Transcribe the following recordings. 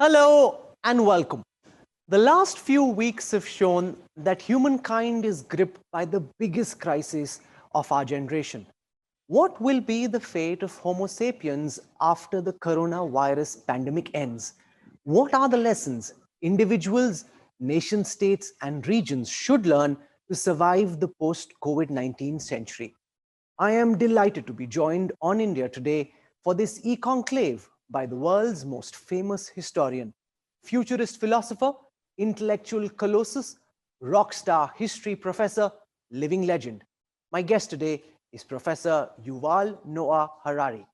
Hello and welcome. The last few weeks have shown that humankind is gripped by the biggest crisis of our generation. What will be the fate of Homo sapiens after the coronavirus pandemic ends? What are the lessons individuals, nation states, and regions should learn to survive the post COVID-19 century? I am delighted to be joined on India today for this E-Conclave by the world's most famous historian, futurist philosopher, intellectual colossus, rock star history professor, living legend. My guest today is Professor Yuval Noah Harari,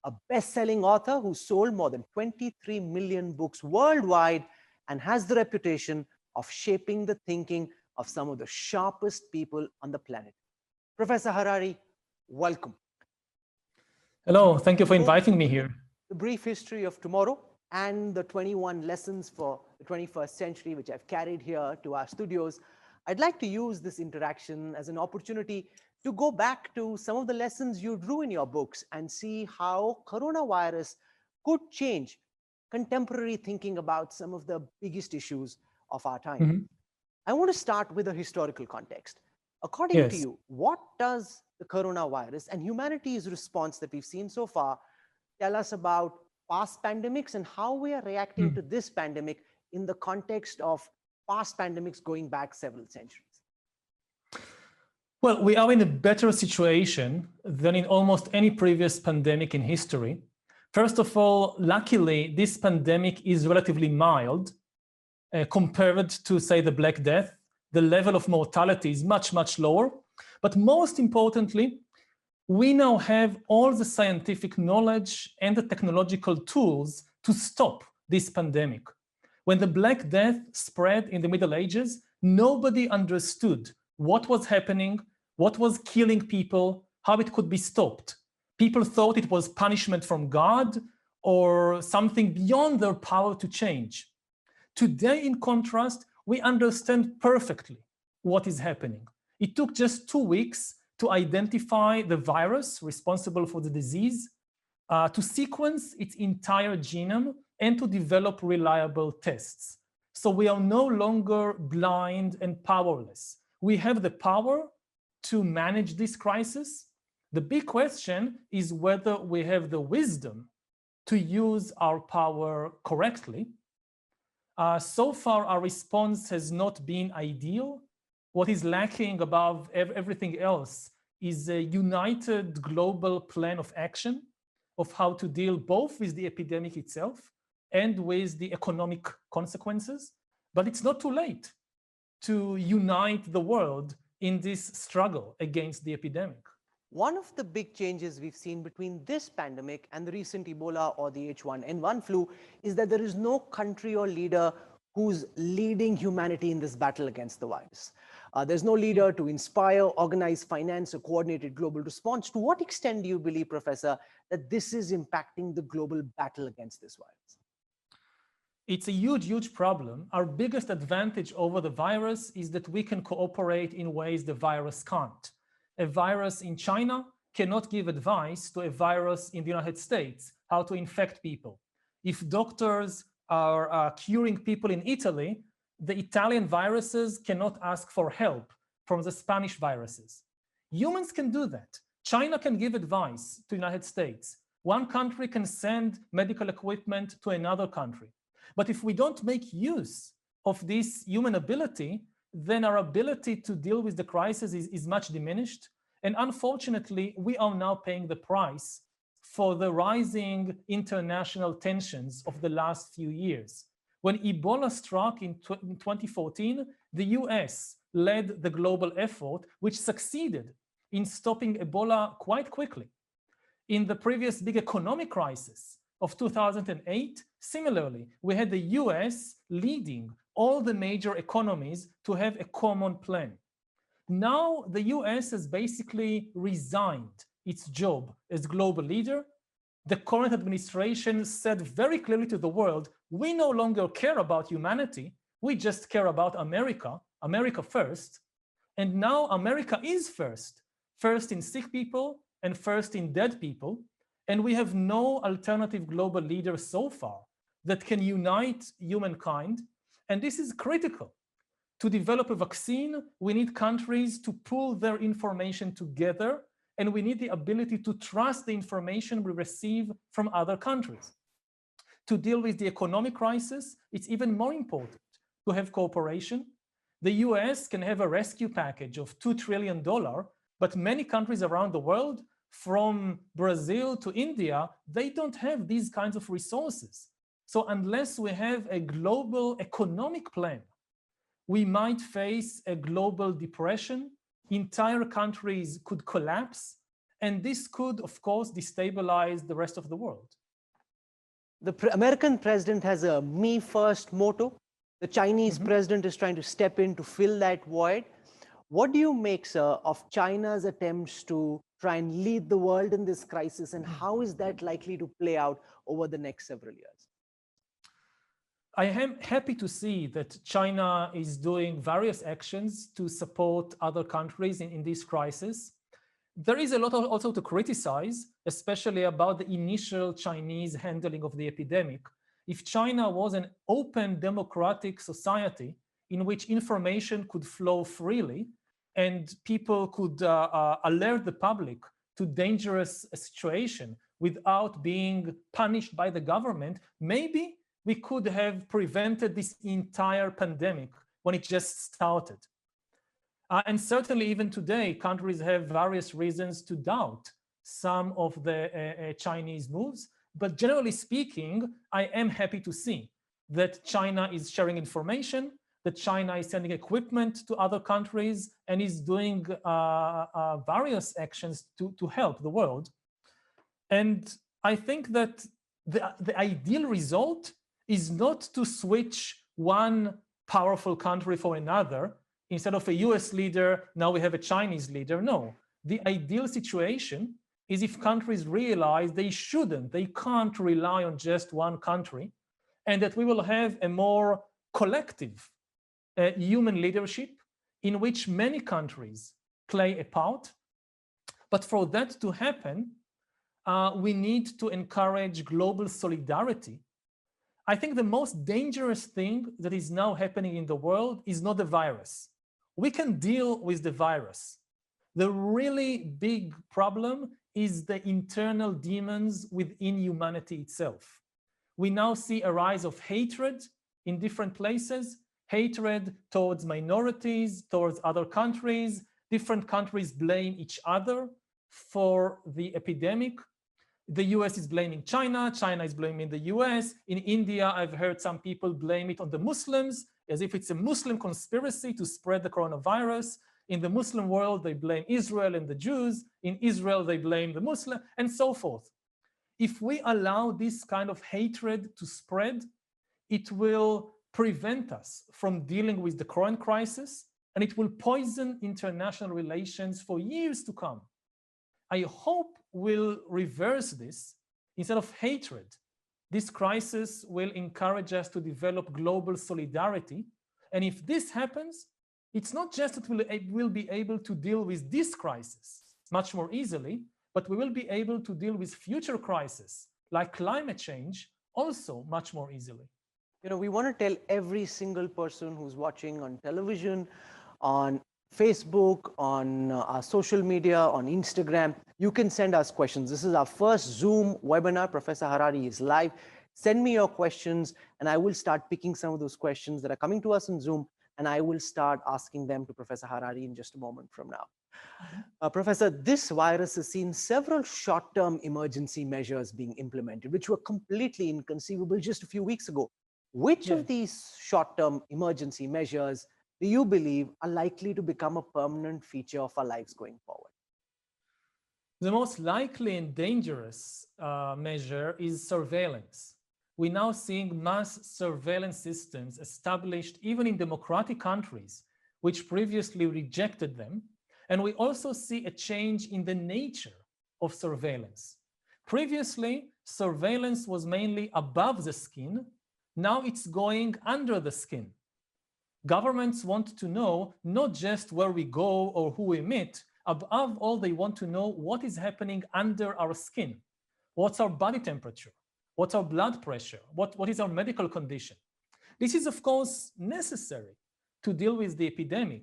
a best-selling author who sold more than 23 million books worldwide and has the reputation of shaping the thinking of some of the sharpest people on the planet. Professor Harari, welcome. Hello, thank you for inviting me here. The brief history of tomorrow and the 21 lessons for the 21st century, which I've carried here to our studios. I'd like to use this interaction as an opportunity to go back to some of the lessons you drew in your books and see how coronavirus could change contemporary thinking about some of the biggest issues of our time. I want to start with a historical context. According to you, what does the coronavirus and humanity's response that we've seen so far tell us about past pandemics and how we are reacting to this pandemic in the context of past pandemics going back several centuries? Well, we are in a better situation than in almost any previous pandemic in history. First of all, luckily, this pandemic is relatively mild compared to, say, the Black Death. The level of mortality is much, much lower. But most importantly, we now have all the scientific knowledge and the technological tools to stop this pandemic. When the Black Death spread in the Middle Ages, nobody understood what was happening, what was killing people, how it could be stopped. People thought it was punishment from God or something beyond their power to change. Today, in contrast, we understand perfectly what is happening. It took just 2 weeks to identify the virus responsible for the disease, to sequence its entire genome, and to develop reliable tests. So we are no longer blind and powerless. We have the power to manage this crisis. The big question is whether we have the wisdom to use our power correctly. So far, our response has not been ideal. What is lacking above everything else is a united global plan of action of how to deal both with the epidemic itself and with the economic consequences. But it's not too late to unite the world in this struggle against the epidemic. One of the big changes we've seen between this pandemic and the recent Ebola or the H1N1 flu is that there is no country or leader who's leading humanity in this battle against the virus. There's no leader to inspire, organize, finance a coordinated global response. To what extent do you believe, Professor, that this is impacting the global battle against this virus? It's a huge, huge problem. Our biggest advantage over the virus is that we can cooperate in ways the virus can't. A virus in China cannot give advice to a virus in the United States, how to infect people. If doctors are curing people in Italy, the Italian viruses cannot ask for help from the Spanish viruses. Humans can do that. China can give advice to the United States. One country can send medical equipment to another country. But if we don't make use of this human ability, then our ability to deal with the crisis is much diminished. And unfortunately, we are now paying the price for the rising international tensions of the last few years. When Ebola struck in 2014, the US led the global effort, which succeeded in stopping Ebola quite quickly. In the previous big economic crisis of 2008, similarly, we had the US leading all the major economies to have a common plan. Now the US has basically resigned its job as global leader. The current administration said very clearly to the world, we no longer care about humanity, we just care about America, America first. And now America is first in sick people and first in dead people. And we have no alternative global leader so far. that can unite humankind. And this is critical. To develop a vaccine, we need countries to pool their information together, and we need the ability to trust the information we receive from other countries. To deal with the economic crisis, it's even more important to have cooperation. The US can have a rescue package of $2 trillion, but many countries around the world, from Brazil to India, they don't have these kinds of resources. So unless we have a global economic plan, we might face a global depression. Entire countries could collapse, and this could, of course, destabilize the rest of the world. The American president has a me first motto. The Chinese president is trying to step in to fill that void. What do you make, sir, of China's attempts to try and lead the world in this crisis, and how is that likely to play out over the next several years? I am happy to see that China is doing various actions to support other countries in this crisis. There is a lot also to criticize, especially about the initial Chinese handling of the epidemic. If China was an open democratic society in which information could flow freely and people could alert the public to dangerous situation without being punished by the government, maybe we could have prevented this entire pandemic when it just started. And certainly even today, countries have various reasons to doubt some of the Chinese moves. But generally speaking, I am happy to see that China is sharing information, that China is sending equipment to other countries, and is doing various actions to help the world. And I think that the ideal result is not to switch one powerful country for another. Instead of a US leader, now we have a Chinese leader. No, the ideal situation is if countries realize they can't rely on just one country, and that we will have a more collective human leadership in which many countries play a part. But for that to happen, we need to encourage global solidarity. I think the most dangerous thing that is now happening in the world is not the virus. We can deal with the virus. The really big problem is the internal demons within humanity itself. We now see a rise of hatred in different places, hatred towards minorities, towards other countries. Different countries blame each other for the epidemic. The US is blaming China, China is blaming the US. In India, I've heard some people blame it on the Muslims, as if it's a Muslim conspiracy to spread the coronavirus. In the Muslim world, they blame Israel and the Jews. In Israel, they blame the Muslim, and so forth. If we allow this kind of hatred to spread, it will prevent us from dealing with the current crisis, and it will poison international relations for years to come. I hope we'll reverse this. Instead of hatred, this crisis will encourage us to develop global solidarity. And if this happens, it's not just that we'll be able to deal with this crisis much more easily, but we will be able to deal with future crises like climate change also much more easily. You know, we want to tell every single person who's watching on television, on Facebook, on our social media, on Instagram, you can send us questions. This is our first Zoom webinar. Professor Harari is live. Send me your questions, and I will start picking some of those questions that are coming to us in Zoom, and I will start asking them to Professor Harari in just a moment from now. Professor, this virus has seen several short-term emergency measures being implemented, which were completely inconceivable just a few weeks ago. Which of these short-term emergency measures do you believe are likely to become a permanent feature of our lives going forward? The most likely and dangerous measure is surveillance. We're now seeing mass surveillance systems established even in democratic countries, which previously rejected them. And we also see a change in the nature of surveillance. Previously, surveillance was mainly above the skin. Now it's going under the skin. Governments want to know not just where we go or who we meet. Above all, they want to know what is happening under our skin. What's our body temperature? what's our blood pressure, what is our medical condition. This is, of course, necessary to deal with the epidemic.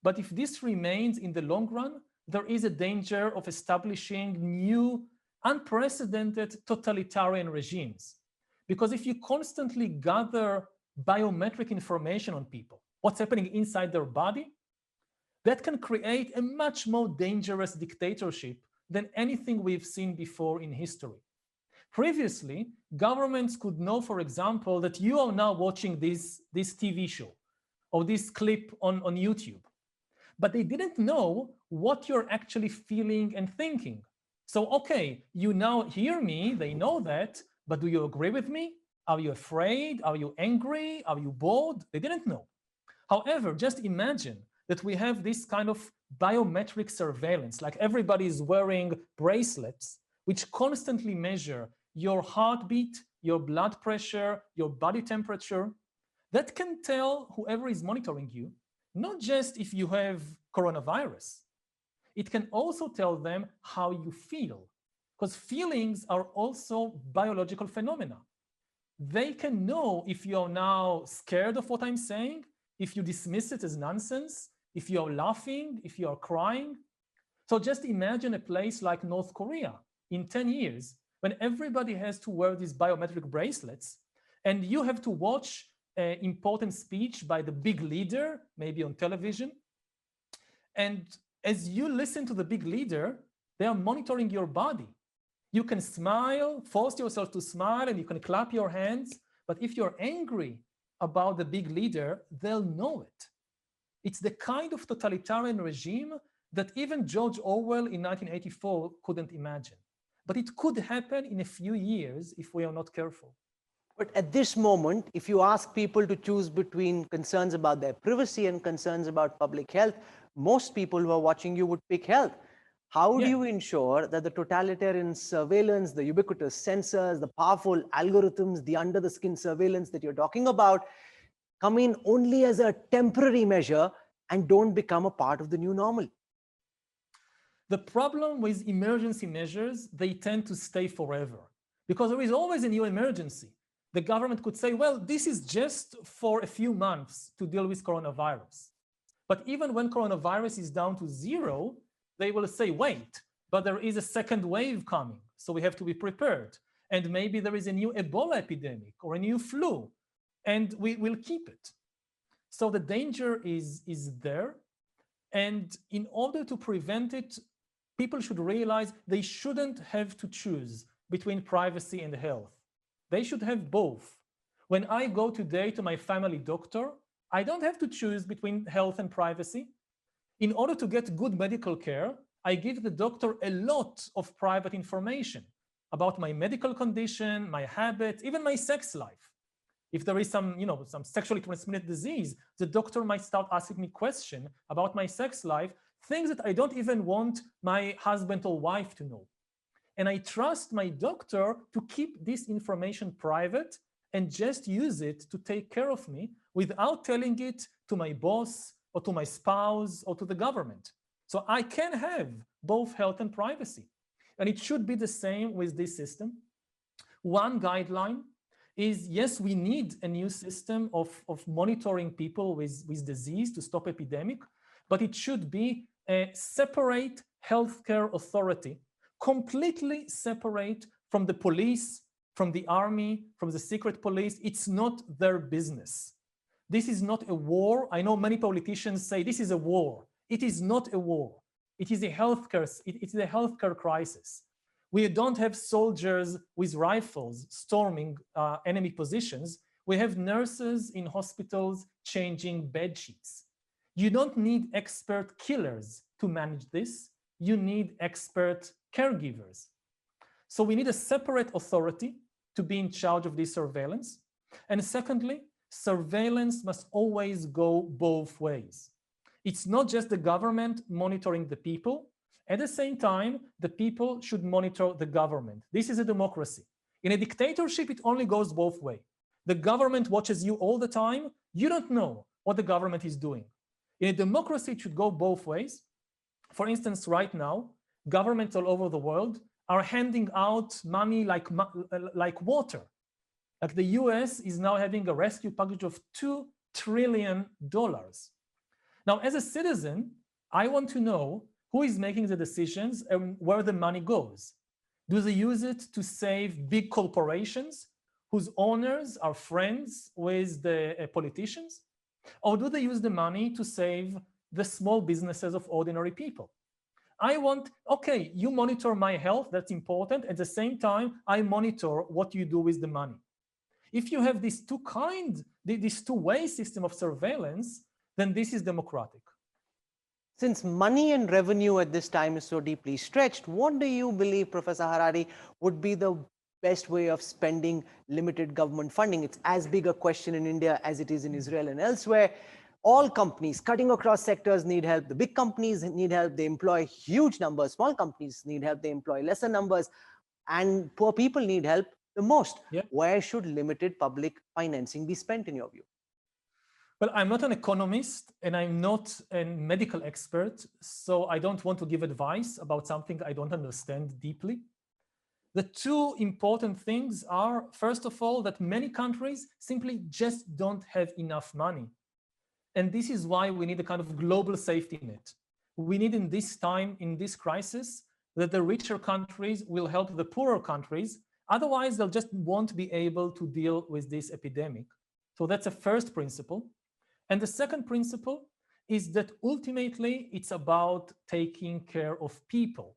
But if this remains in the long run, there is a danger of establishing new, unprecedented totalitarian regimes. Because if you constantly gather biometric information on people, what's happening inside their body, that can create a much more dangerous dictatorship than anything we've seen before in history. Previously, governments could know, for example, that you are now watching this TV show or this clip on YouTube, but they didn't know what you're actually feeling and thinking. So, okay, you now hear me, they know that, but do you agree with me? Are you afraid? Are you angry? Are you bored? They didn't know. However, just imagine that we have this kind of biometric surveillance, like everybody is wearing bracelets, which constantly measure your heartbeat, your blood pressure, your body temperature. That can tell whoever is monitoring you, not just if you have coronavirus. It can also tell them how you feel, because feelings are also biological phenomena. They can know if you are now scared of what I'm saying, if you dismiss it as nonsense, if you are laughing, if you are crying. So just imagine a place like North Korea in 10 years, when everybody has to wear these biometric bracelets, and you have to watch an important speech by the big leader, maybe on television. And as you listen to the big leader, they are monitoring your body. You can smile, force yourself to smile, and you can clap your hands. But if you're angry about the big leader, they'll know it. It's the kind of totalitarian regime that even George Orwell in 1984 couldn't imagine. But it could happen in a few years if we are not careful. But at this moment, if you ask people to choose between concerns about their privacy and concerns about public health, most people who are watching you would pick health. How do you ensure that the totalitarian surveillance, the ubiquitous sensors, the powerful algorithms, the under-the-skin surveillance that you're talking about come in only as a temporary measure and don't become a part of the new normal? The problem with emergency measures, they tend to stay forever because there is always a new emergency. The government could say, well, this is just for a few months to deal with coronavirus. But even when coronavirus is down to zero, they will say, wait, but there is a second wave coming, so we have to be prepared. And maybe there is a new Ebola epidemic or a new flu, and we will keep it. So the danger is there. And in order to prevent it, people should realize they shouldn't have to choose between privacy and health. They should have both. When I go today to my family doctor, I don't have to choose between health and privacy. In order to get good medical care, I give the doctor a lot of private information about my medical condition, my habits, even my sex life. If there is some sexually transmitted disease, the doctor might start asking me questions about my sex life, things that I don't even want my husband or wife to know. And I trust my doctor to keep this information private and just use it to take care of me without telling it to my boss or to my spouse or to the government. So I can have both health and privacy. And it should be the same with this system. One guideline is, yes, we need a new system of monitoring people with disease to stop epidemic, but it should be a separate healthcare authority, completely separate from the police, from the army, from the secret police. It's not their business. This is not a war. I know many politicians say this is a war. It is not a war. It is a healthcare crisis. We don't have soldiers with rifles storming enemy positions. We have nurses in hospitals changing bed sheets. You don't need expert killers to manage this. You need expert caregivers. So we need a separate authority to be in charge of this surveillance. And secondly, surveillance must always go both ways. It's not just the government monitoring the people. At the same time, the people should monitor the government. This is a democracy. In a dictatorship, it only goes both ways. The government watches you all the time. You don't know what the government is doing. In a democracy, it should go both ways. For instance, right now, governments all over the world are handing out money like water. Like the US is now having a rescue package of $2 trillion. Now, as a citizen, I want to know who is making the decisions and where the money goes. Do they use it to save big corporations whose owners are friends with the politicians? Or do they use the money to save the small businesses of ordinary people? I want, okay, you monitor my health, that's important. At the same time, I monitor what you do with the money. If you have this two-way system of surveillance, then this is democratic. Since money and revenue at this time is so deeply stretched, what do you believe, Professor Harari, would be the best way of spending limited government funding? It's as big a question in India as it is in Israel and elsewhere. All companies cutting across sectors need help. The big companies need help. They employ huge numbers. Small companies need help. They employ lesser numbers. And poor people need help the most. Yeah. Where should limited public financing be spent, in your view? Well, I'm not an economist and I'm not a medical expert, so I don't want to give advice about something I don't understand deeply. The two important things are, first of all, that many countries simply just don't have enough money. And this is why we need a kind of global safety net. We need in this time, in this crisis, that the richer countries will help the poorer countries. Otherwise, they'll just won't be able to deal with this epidemic. So that's a first principle. And the second principle is that ultimately it's about taking care of people,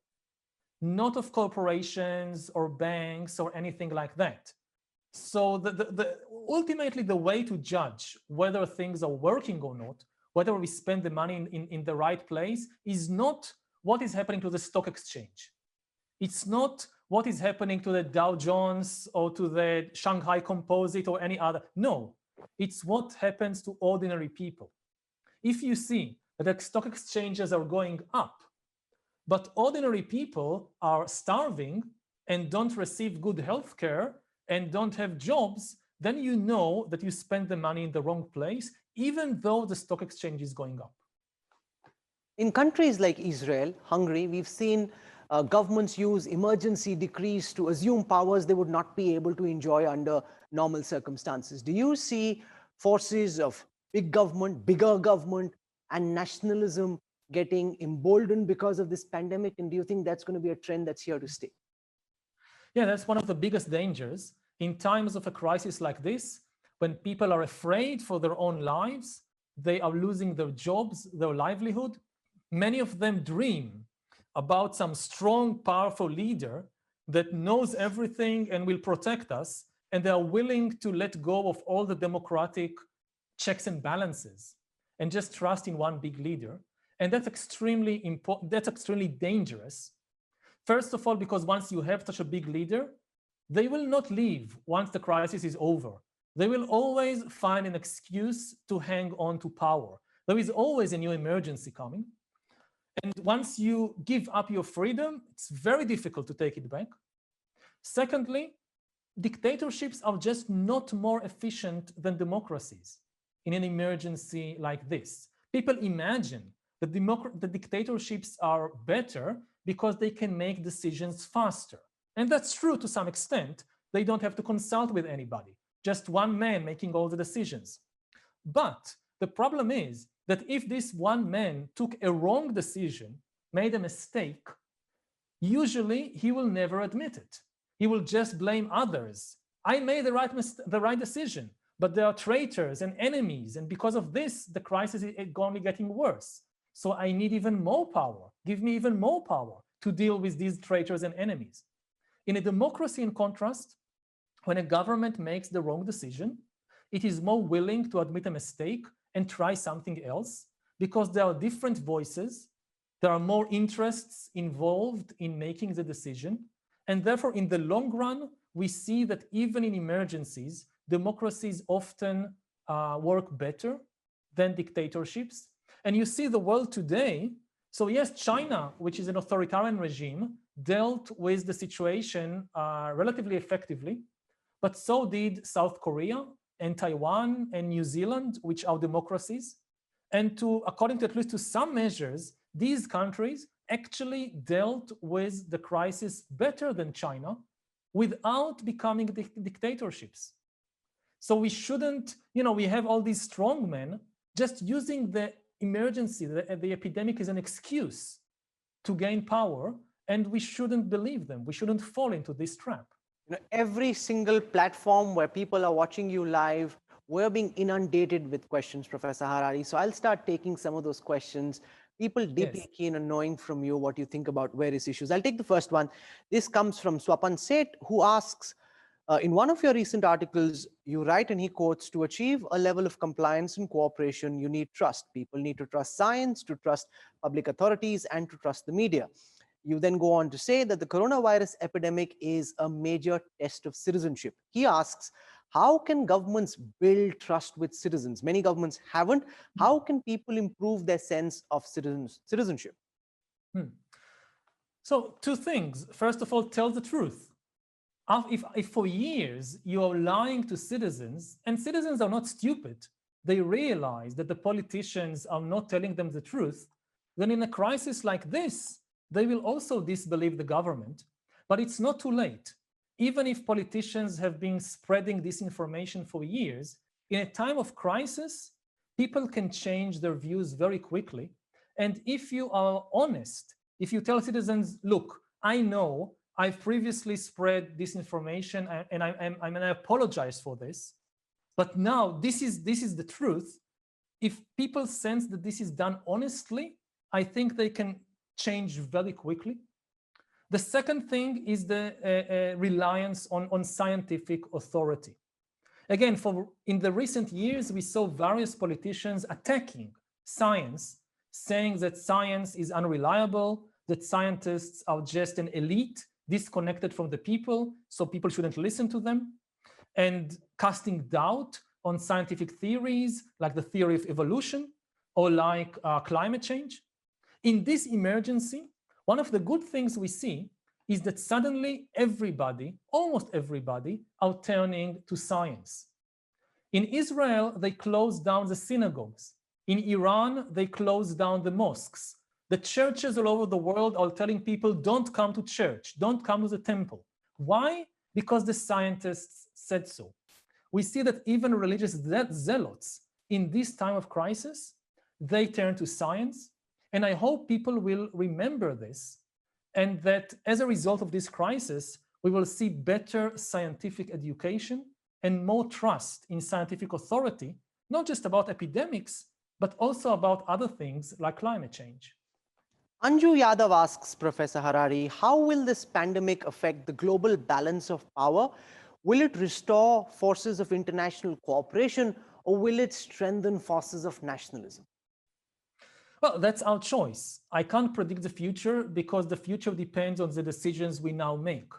not of corporations or banks or anything like that. So ultimately the way to judge whether things are working or not, whether we spend the money in the right place, is not what is happening to the stock exchange. It's not what is happening to the Dow Jones or to the Shanghai Composite or any other. No, it's what happens to ordinary people. If you see that the stock exchanges are going up, but ordinary people are starving and don't receive good health care and don't have jobs, then you know that you spend the money in the wrong place, even though the stock exchange is going up. In countries like Israel, Hungary, we've seen governments use emergency decrees to assume powers they would not be able to enjoy under normal circumstances. Do you see forces of big government, bigger government, and nationalism getting emboldened because of this pandemic? And do you think that's going to be a trend that's here to stay? Yeah, that's one of the biggest dangers. In times of a crisis like this, when people are afraid for their own lives, they are losing their jobs, their livelihood. Many of them dream about some strong, powerful leader that knows everything and will protect us, and they are willing to let go of all the democratic checks and balances and just trust in one big leader. And that's extremely important, that's extremely dangerous. First of all, because once you have such a big leader, they will not leave once the crisis is over. They will always find an excuse to hang on to power. There is always a new emergency coming. And once you give up your freedom, it's very difficult to take it back. Secondly, dictatorships are just not more efficient than democracies in an emergency like this. People imagine that the dictatorships are better because they can make decisions faster. And that's true to some extent. They don't have to consult with anybody, just one man making all the decisions. But the problem is that if this one man took a wrong decision, made a mistake, usually he will never admit it. He will just blame others. I made the right decision, but there are traitors and enemies, and because of this, the crisis is only getting worse. So I need even more power. Give me even more power to deal with these traitors and enemies. In a democracy, in contrast, when a government makes the wrong decision, it is more willing to admit a mistake and try something else, because there are different voices, there are more interests involved in making the decision, and therefore in the long run, we see that even in emergencies, democracies often work better than dictatorships. And you see the world today, so yes, China, which is an authoritarian regime, dealt with the situation relatively effectively, but so did South Korea and Taiwan and New Zealand, which are democracies. And according to at least to some measures, these countries actually dealt with the crisis better than China without becoming dictatorships. So we shouldn't, we have all these strong men just using the emergency, the epidemic as an excuse to gain power, and we shouldn't believe them. We shouldn't fall into this trap. Every single platform where people are watching you live, we're being inundated with questions, Professor Harari. So I'll start taking some of those questions. People deeply keen on knowing from you what you think about various issues. I'll take the first one. This comes from Swapan Seth, who asks, in one of your recent articles, you write, and he quotes, to achieve a level of compliance and cooperation, you need trust. People need to trust science, to trust public authorities, and to trust the media. You then go on to say that the coronavirus epidemic is a major test of citizenship. He asks, how can governments build trust with citizens? Many governments haven't. How can people improve their sense of citizenship? So two things. First of all, tell the truth. If for years you are lying to citizens, and citizens are not stupid, they realize that the politicians are not telling them the truth, then in a crisis like this, they will also disbelieve the government. But it's not too late. Even if politicians have been spreading disinformation for years, in a time of crisis, people can change their views very quickly. And if you are honest, if you tell citizens, look, I know I've previously spread disinformation and I apologize for this, but now this is the truth. If people sense that this is done honestly, I think they can change very quickly. The second thing is the reliance on scientific authority. Again, in the recent years, we saw various politicians attacking science, saying that science is unreliable, that scientists are just an elite disconnected from the people, so people shouldn't listen to them, and casting doubt on scientific theories like the theory of evolution or like climate change. In this emergency, one of the good things we see is that suddenly everybody, almost everybody, are turning to science. In Israel, they closed down the synagogues. In Iran, they closed down the mosques. The churches all over the world are telling people, don't come to church, don't come to the temple. Why? Because the scientists said so. We see that even religious zealots in this time of crisis, they turn to science. And I hope people will remember this, and that as a result of this crisis, we will see better scientific education and more trust in scientific authority, not just about epidemics, but also about other things like climate change. Anju Yadav asks, Professor Harari, how will this pandemic affect the global balance of power? Will it restore forces of international cooperation, or will it strengthen forces of nationalism? Well, that's our choice. I can't predict the future because the future depends on the decisions we now make.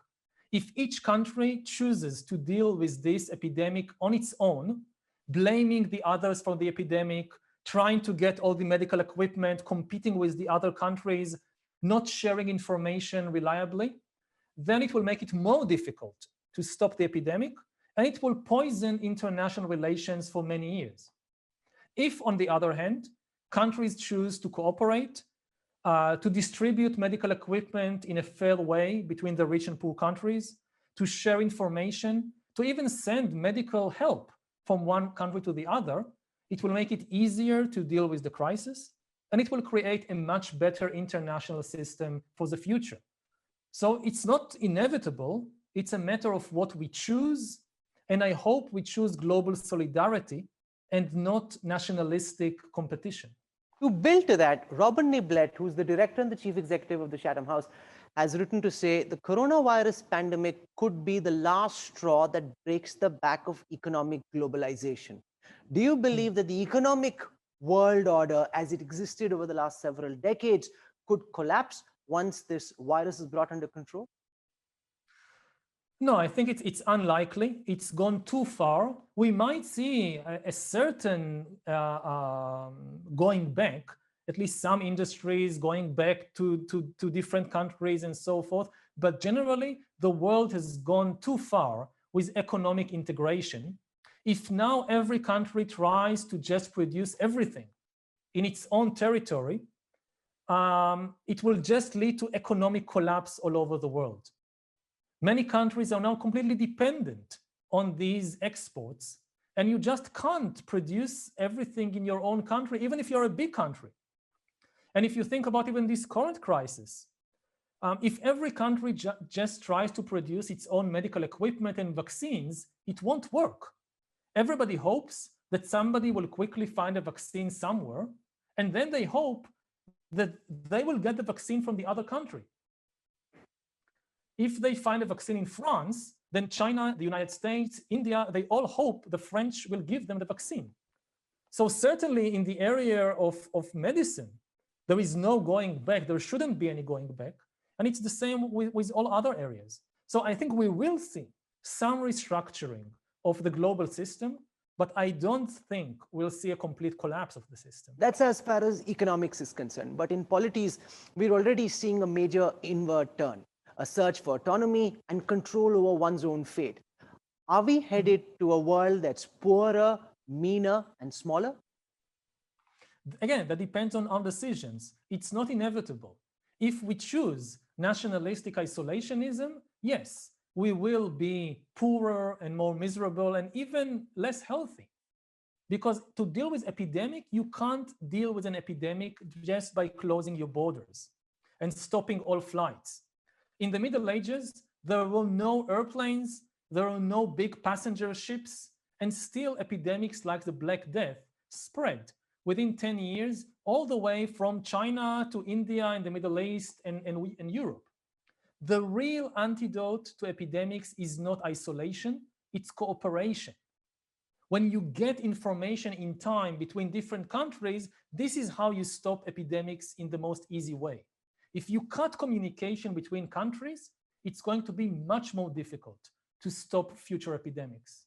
If each country chooses to deal with this epidemic on its own, blaming the others for the epidemic, trying to get all the medical equipment, competing with the other countries, not sharing information reliably, then it will make it more difficult to stop the epidemic, and it will poison international relations for many years. If, on the other hand, countries choose to cooperate, to distribute medical equipment in a fair way between the rich and poor countries, to share information, to even send medical help from one country to the other, it will make it easier to deal with the crisis, and it will create a much better international system for the future. So it's not inevitable, it's a matter of what we choose, and I hope we choose global solidarity and not nationalistic competition. To build to that, Robin Niblett, who's the director and the chief executive of the Chatham House, has written to say the coronavirus pandemic could be the last straw that breaks the back of economic globalization. Do you believe that the economic world order as it existed over the last several decades could collapse once this virus is brought under control? No, I think it's unlikely. It's gone too far. We might see a certain going back, at least some industries going back to different countries and so forth. But generally, the world has gone too far with economic integration. If now every country tries to just produce everything in its own territory, it will just lead to economic collapse all over the world. Many countries are now completely dependent on these exports, and you just can't produce everything in your own country, even if you're a big country. And if you think about even this current crisis, if every country just tries to produce its own medical equipment and vaccines, it won't work. Everybody hopes that somebody will quickly find a vaccine somewhere, and then they hope that they will get the vaccine from the other country. If they find a vaccine in France, then China, the United States, India, they all hope the French will give them the vaccine. So certainly in the area of medicine, there is no going back. There shouldn't be any going back. And it's the same with all other areas. So I think we will see some restructuring of the global system, but I don't think we'll see a complete collapse of the system. That's as far as economics is concerned. But in polities, we're already seeing a major inward turn, a search for autonomy and control over one's own fate. Are we headed to a world that's poorer, meaner, and smaller? Again, that depends on our decisions. It's not inevitable. If we choose nationalistic isolationism, yes, we will be poorer and more miserable and even less healthy. Because to deal with epidemic, you can't deal with an epidemic just by closing your borders and stopping all flights. In the Middle Ages, there were no airplanes, there were no big passenger ships, and still epidemics like the Black Death spread within 10 years, all the way from China to India and the Middle East and Europe. The real antidote to epidemics is not isolation, it's cooperation. When you get information in time between different countries, this is how you stop epidemics in the most easy way. If you cut communication between countries, it's going to be much more difficult to stop future epidemics.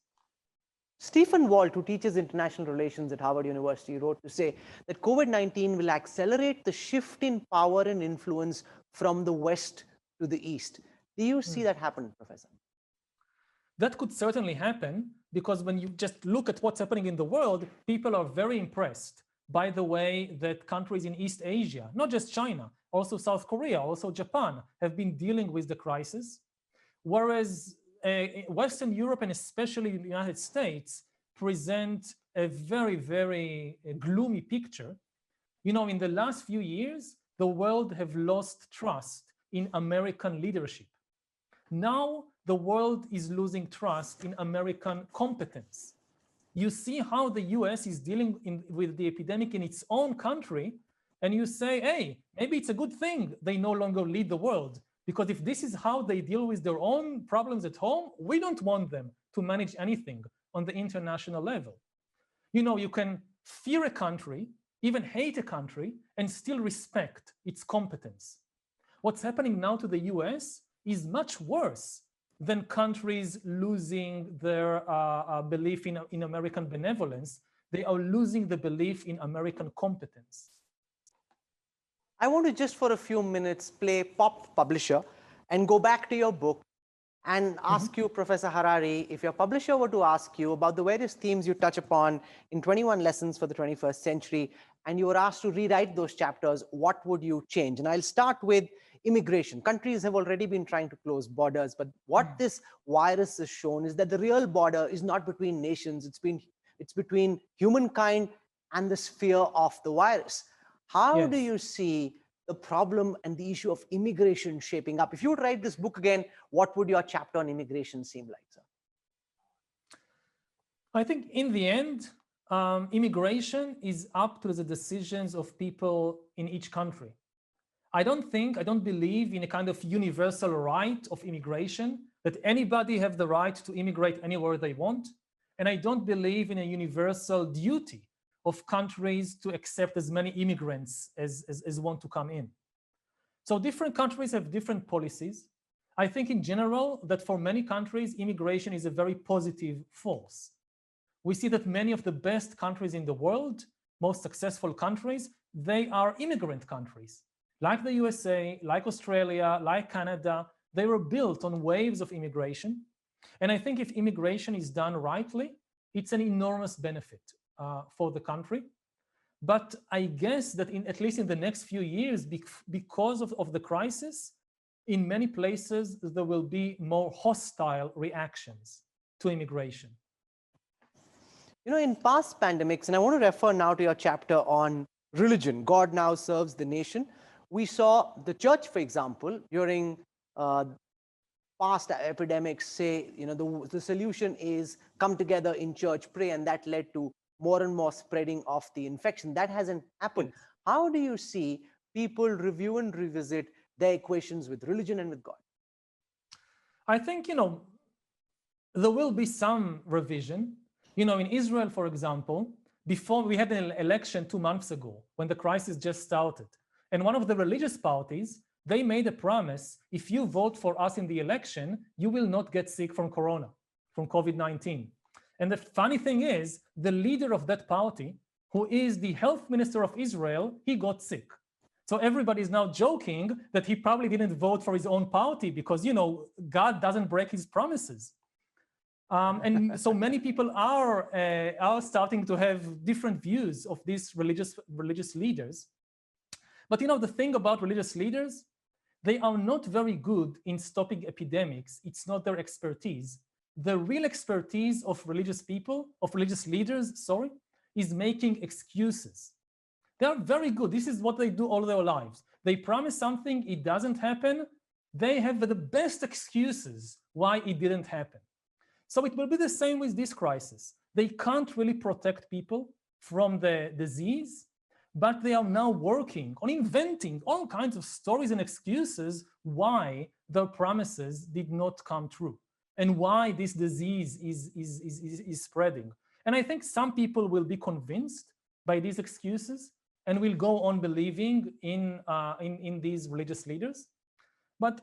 Stephen Walt, who teaches international relations at Harvard University, wrote to say that COVID-19 will accelerate the shift in power and influence from the West to the East. Do you see that happen, Professor? That could certainly happen, because when you just look at what's happening in the world, people are very impressed by the way that countries in East Asia, not just China, also South Korea, also Japan, have been dealing with the crisis. Whereas Western Europe and especially the United States present a very, very gloomy picture. You know, in the last few years, the world have lost trust in American leadership. Now the world is losing trust in American competence. You see how the US is dealing with the epidemic in its own country, and you say, hey, maybe it's a good thing they no longer lead the world. Because if this is how they deal with their own problems at home, we don't want them to manage anything on the international level. You know, you can fear a country, even hate a country, and still respect its competence. What's happening now to the US is much worse than countries losing their belief in American benevolence. They are losing the belief in American competence. I want to just for a few minutes play pop publisher and go back to your book and ask you, Professor Harari, if your publisher were to ask you about the various themes you touch upon in 21 Lessons for the 21st Century, and you were asked to rewrite those chapters, what would you change? And I'll start with immigration. Countries have already been trying to close borders, but what this virus has shown is that the real border is not between nations, it's between humankind and the sphere of the virus. How do you see the problem and the issue of immigration shaping up? If you would write this book again, what would your chapter on immigration seem like, sir? I think in the end, immigration is up to the decisions of people in each country. I don't believe in a kind of universal right of immigration, that anybody have the right to immigrate anywhere they want. And I don't believe in a universal duty of countries to accept as many immigrants as want to come in. So different countries have different policies. I think in general that for many countries, immigration is a very positive force. We see that many of the best countries in the world, most successful countries, they are immigrant countries. Like the USA, like Australia, like Canada, they were built on waves of immigration. And I think if immigration is done rightly, it's an enormous benefit for the country. But I guess that at least in the next few years, because of the crisis, in many places, there will be more hostile reactions to immigration. You know, in past pandemics, and I want to refer now to your chapter on religion, God now serves the nation. We saw the church, for example, during past epidemics say, you know, the solution is come together in church, pray, and that led to more and more spreading of the infection. That hasn't happened. Yes. How do you see people review and revisit their equations with religion and with God? I think, there will be some revision. In Israel, for example, before we had an election 2 months ago when the crisis just started. And one of the religious parties, they made a promise, if you vote for us in the election, you will not get sick from corona, from COVID-19. And the funny thing is, the leader of that party, who is the health minister of Israel, he got sick. So everybody is now joking that he probably didn't vote for his own party because, God doesn't break his promises. And so many people are starting to have different views of these religious leaders. But the thing about religious leaders, they are not very good in stopping epidemics. It's not their expertise. The real expertise of religious leaders, is making excuses. They are very good. This is what they do all their lives. They promise something, it doesn't happen. They have the best excuses why it didn't happen. So it will be the same with this crisis. They can't really protect people from the disease, but they are now working on inventing all kinds of stories and excuses why their promises did not come true and why this disease is spreading. And I think some people will be convinced by these excuses and will go on believing in these religious leaders. But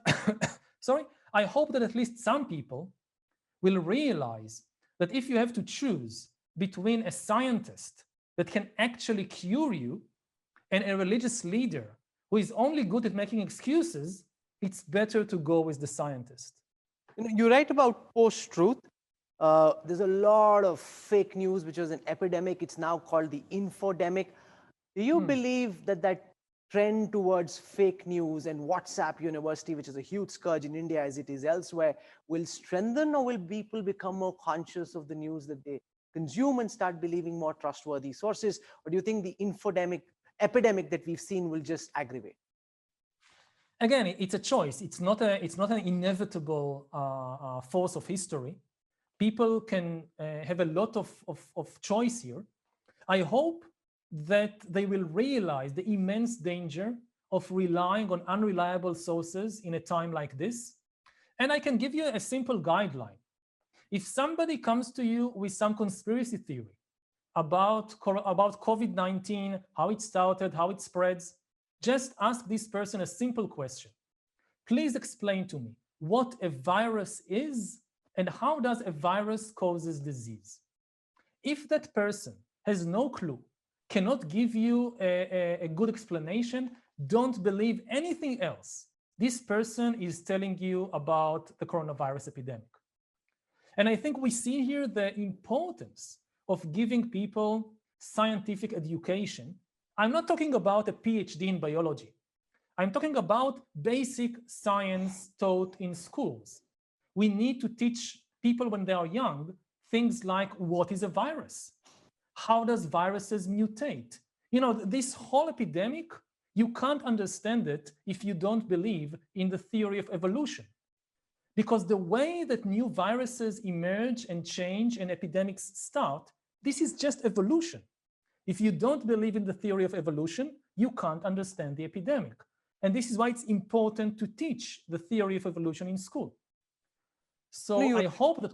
I hope that at least some people will realize that if you have to choose between a scientist that can actually cure you and a religious leader who is only good at making excuses, it's better to go with the scientist. You write about post-truth. There's a lot of fake news, which was an epidemic. It's now called the infodemic. Do you believe that trend towards fake news and WhatsApp University, which is a huge scourge in India as it is elsewhere, will strengthen, or will people become more conscious of the news that they consume and start believing more trustworthy sources? Or do you think the epidemic that we've seen will just aggravate? Again, it's a choice. It's not an inevitable force of history. People can have a lot of choice here. I hope that they will realize the immense danger of relying on unreliable sources in a time like this. And I can give you a simple guideline. If somebody comes to you with some conspiracy theory about COVID-19, how it started, how it spreads, just ask this person a simple question. Please explain to me what a virus is and how does a virus causes disease. If that person has no clue, cannot give you a good explanation, don't believe anything else this person is telling you about the coronavirus epidemic. And I think we see here the importance of giving people scientific education. I'm not talking about a PhD in biology. I'm talking about basic science taught in schools. We need to teach people when they are young things like, what is a virus? How does viruses mutate? This whole epidemic, you can't understand it if you don't believe in the theory of evolution. Because the way that new viruses emerge and change and epidemics start, this is just evolution. If you don't believe in the theory of evolution, you can't understand the epidemic. And this is why it's important to teach the theory of evolution in school. So I hope that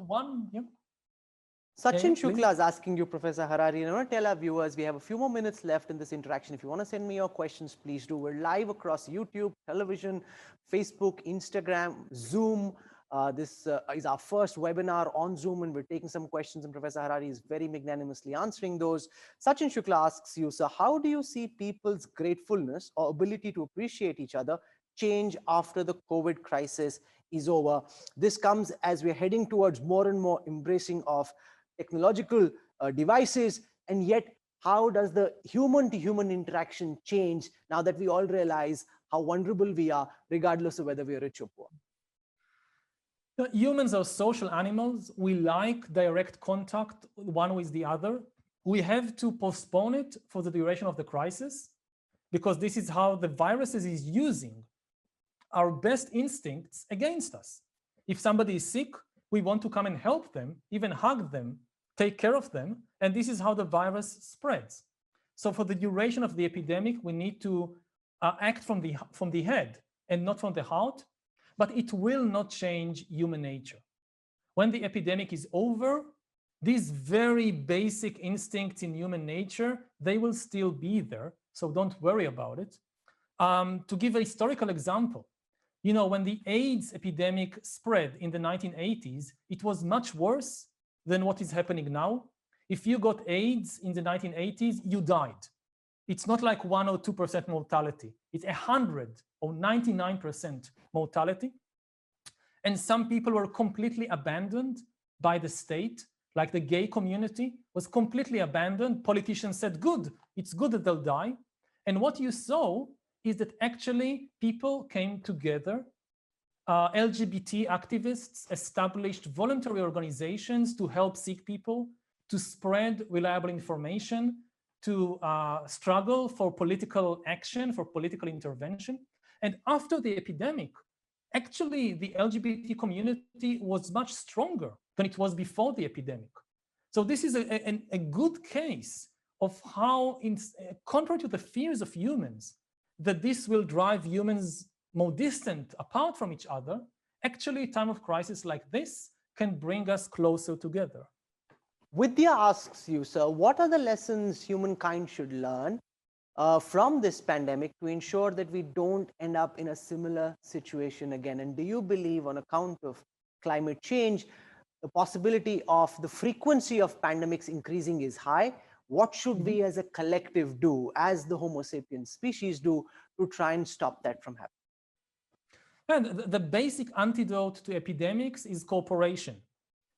Sachin Shukla is asking you, Professor Harari, and I want to tell our viewers we have a few more minutes left in this interaction. If you want to send me your questions, please do. We're live across YouTube, television, Facebook, Instagram, Zoom. This is our first webinar on Zoom, and we're taking some questions, and Professor Harari is very magnanimously answering those. Sachin Shukla asks you, sir, how do you see people's gratefulness or ability to appreciate each other change after the COVID crisis is over? This comes as we're heading towards more and more embracing of technological devices, and yet How does the human-to-human interaction change now that we all realize how vulnerable we are, regardless of whether we are rich or poor? Humans are social animals. We like direct contact one with the other. We have to postpone it for the duration of the crisis, because this is how the viruses is using our best instincts against us. If somebody is sick, we want to come and help them, even hug them, take care of them, and this is how the virus spreads. So for the duration of the epidemic, we need to act from the head and not from the heart, but it will not change human nature. When the epidemic is over, these very basic instincts in human nature, they will still be there, so don't worry about it. To give a historical example, when the AIDS epidemic spread in the 1980s, it was much worse than what is happening now. If you got AIDS in the 1980s, you died. It's not like 1 or 2% mortality. It's 100 or 99% mortality. And some people were completely abandoned by the state, like the gay community was completely abandoned. Politicians said, good, it's good that they'll die. And what you saw is that actually people came together. LGBT activists established voluntary organizations to help sick people, to spread reliable information, to struggle for political action, for political intervention. And after the epidemic, actually the LGBT community was much stronger than it was before the epidemic. So this is a good case of how, contrary to the fears of humans, that this will drive humans more distant, apart from each other, actually a time of crisis like this can bring us closer together. Vidya asks you, sir, what are the lessons humankind should learn from this pandemic to ensure that we don't end up in a similar situation again? And do you believe, on account of climate change, the possibility of the frequency of pandemics increasing is high? What should we as a collective do, as the Homo sapiens species do, to try and stop that from happening? And the basic antidote to epidemics is cooperation,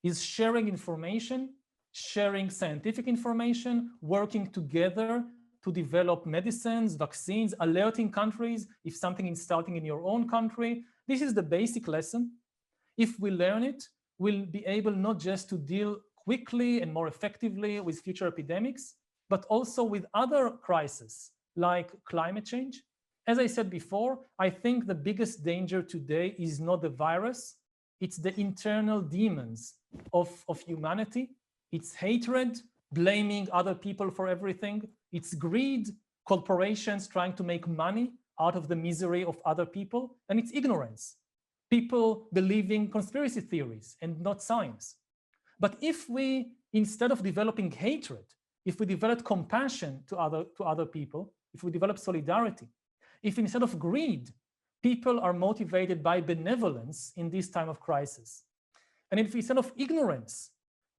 is sharing information, sharing scientific information, working together to develop medicines, vaccines, alerting countries if something is starting in your own country. This is the basic lesson. If we learn it, we'll be able not just to deal quickly and more effectively with future epidemics, but also with other crises like climate change. As I said before, I think the biggest danger today is not the virus, it's the internal demons of humanity. It's hatred, blaming other people for everything. It's greed, corporations trying to make money out of the misery of other people. And it's ignorance, people believing conspiracy theories and not science. But if we, instead of developing hatred, if we develop compassion to other people, if we develop solidarity, if instead of greed, people are motivated by benevolence in this time of crisis, and if instead of ignorance,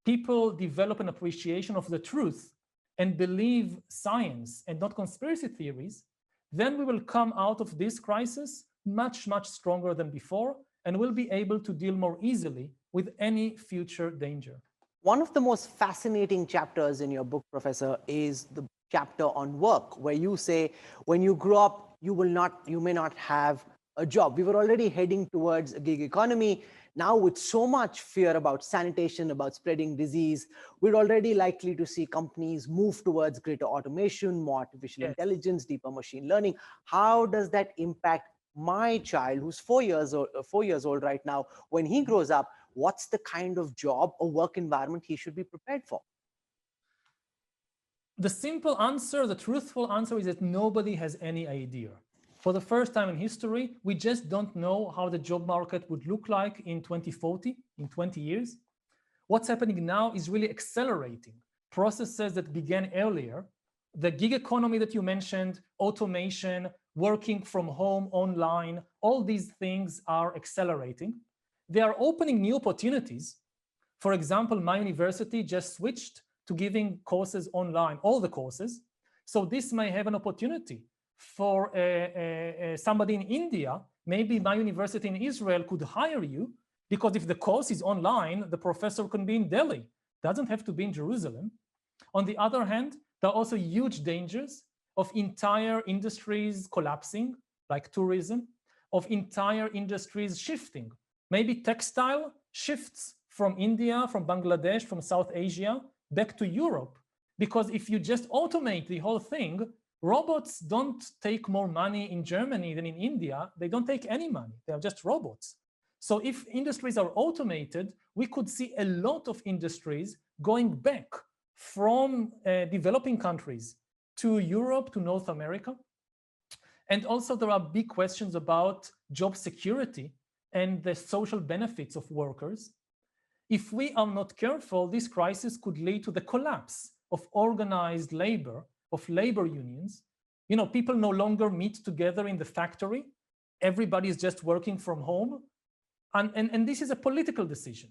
people develop an appreciation of the truth and believe science and not conspiracy theories, then we will come out of this crisis much, much stronger than before, and we'll be able to deal more easily with any future danger. One of the most fascinating chapters in your book, Professor, is the chapter on work, where you say, when you grow up, you may not have a job. We were already heading towards a gig economy. Now, with so much fear about sanitation, about spreading disease, we're already likely to see companies move towards greater automation, more artificial intelligence, deeper machine learning. How does that impact my child, who's 4 years old right now? When he grows up, what's the kind of job or work environment he should be prepared for? The simple answer, the truthful answer, is that nobody has any idea. For the first time in history, we just don't know how the job market would look like in 2040, in 20 years. What's happening now is really accelerating processes that began earlier. The gig economy that you mentioned, automation, working from home, online, all these things are accelerating. They are opening new opportunities. For example, my university just switched to giving courses online, all the courses. So this may have an opportunity for somebody in India. Maybe my university in Israel could hire you, because if the course is online, the professor can be in Delhi, doesn't have to be in Jerusalem. On the other hand, There are also huge dangers of entire industries collapsing, like tourism, of entire industries shifting. Maybe textile shifts from India, from Bangladesh, from South Asia, back to Europe. Because if you just automate the whole thing, robots don't take more money in Germany than in India. They don't take any money. They are just robots. So if industries are automated, we could see a lot of industries going back from developing countries to Europe, to North America. And also there are big questions about job security and the social benefits of workers. If we are not careful, this crisis could lead to the collapse of organized labor, of labor unions. You know, people no longer meet together in the factory. Everybody is just working from home. And this is a political decision.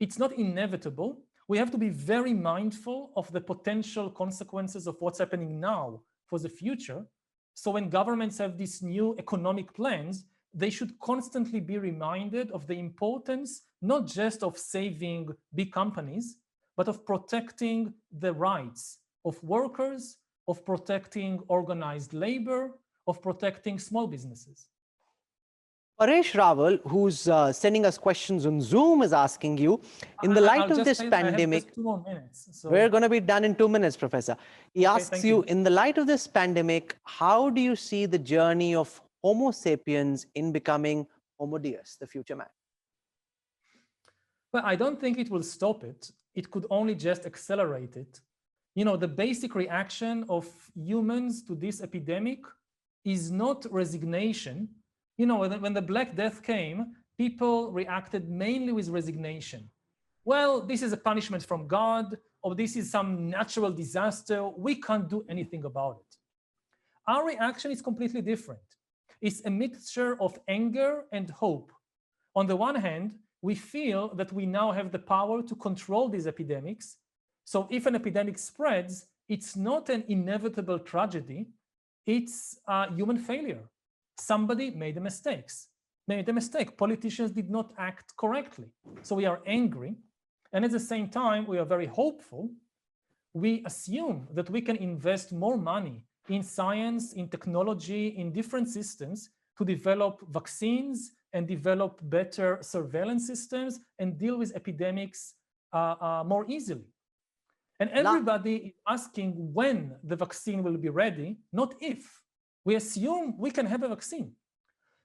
It's not inevitable. We have to be very mindful of the potential consequences of what's happening now for the future. So when governments have these new economic plans, they should constantly be reminded of the importance, not just of saving big companies, but of protecting the rights of workers, of protecting organized labor, of protecting small businesses. Paresh Raval, who's sending us questions on Zoom, is asking you, in the light of this pandemic, I have just 2 more minutes. So. We're going to be done in 2 minutes, Professor. He asks you, in the light of this pandemic, how do you see the journey of Homo sapiens in becoming Homo Deus, the future man? Well, I don't think it will stop it. It could only just accelerate it. You know, the basic reaction of humans to this epidemic is not resignation. You know, when the Black Death came, people reacted mainly with resignation. Well, this is a punishment from God, or this is some natural disaster. We can't do anything about it. Our reaction is completely different. It's a mixture of anger and hope. On the one hand, we feel that we now have the power to control these epidemics. So if an epidemic spreads, it's not an inevitable tragedy, it's a human failure. Somebody made a mistake. Politicians did not act correctly. So we are angry. And at the same time, we are very hopeful. We assume that we can invest more money in science, in technology, in different systems to develop vaccines and develop better surveillance systems and deal with epidemics more easily. And everybody is asking when the vaccine will be ready, not if. We assume we can have a vaccine.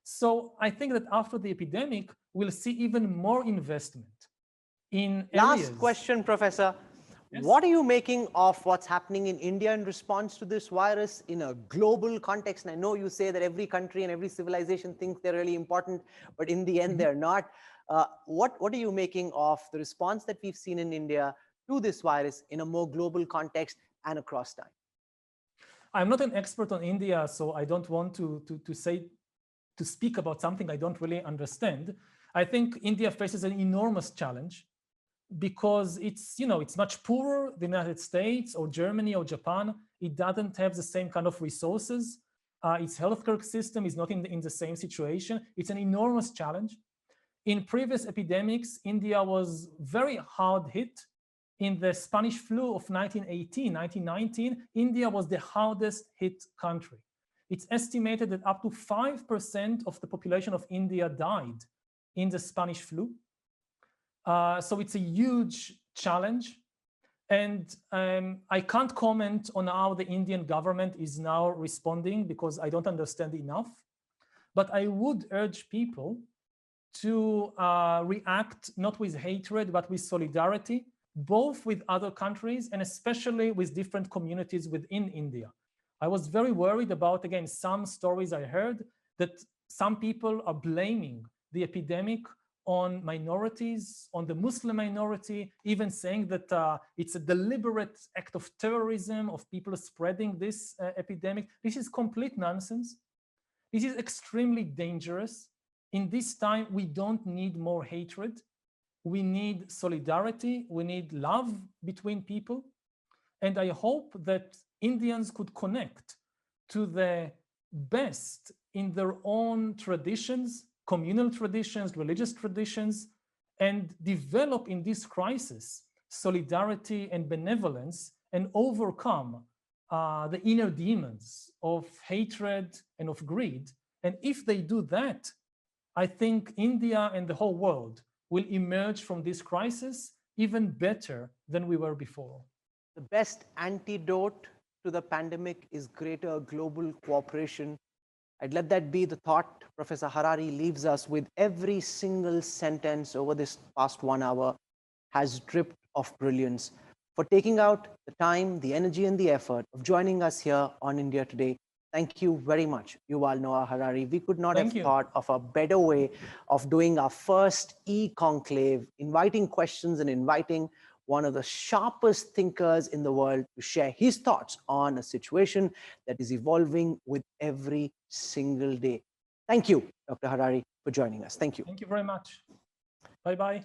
So I think that after the epidemic, we'll see even more investment in areas. Last question, Professor. Yes. What are you making of what's happening in India in response to this virus in a global context? And I know you say that every country and every civilization thinks they're really important, but in the end, they're not. What are you making of the response that we've seen in India to this virus in a more global context and across time? I'm not an expert on India, so I don't want to speak about something I don't really understand. I think India faces an enormous challenge because it's much poorer than the United States or Germany or Japan. It doesn't have the same kind of resources. Its healthcare system is not in the same situation. It's an enormous challenge. In previous epidemics, India was very hard hit. In the Spanish flu of 1918, 1919, India was the hardest hit country. It's estimated that up to 5% of the population of India died in the Spanish flu. So it's a huge challenge. And I can't comment on how the Indian government is now responding because I don't understand enough. But I would urge people to react not with hatred, but with solidarity, both with other countries and especially with different communities within India. I was very worried about, again, some stories I heard that some people are blaming the epidemic on minorities, on the Muslim minority, even saying that it's a deliberate act of terrorism of people spreading this epidemic. This is complete nonsense. This is extremely dangerous. In this time, we don't need more hatred. We need solidarity. We need love between people. And I hope that Indians could connect to the best in their own traditions, communal traditions, religious traditions, and develop in this crisis solidarity and benevolence and overcome the inner demons of hatred and of greed. And if they do that, I think India and the whole world will emerge from this crisis even better than we were before. The best antidote to the pandemic is greater global cooperation. I'd let that be the thought Professor Harari leaves us with. Every single sentence over this past 1 hour has dripped of brilliance. For taking out the time, the energy, and the effort of joining us here on India Today, thank you very much, Yuval Noah Harari. We could not have thought of a better way of doing our first E-Conclave, inviting questions and inviting one of the sharpest thinkers in the world to share his thoughts on a situation that is evolving with every single day. Thank you, Dr. Harari, for joining us. Thank you. Thank you very much. Bye-bye.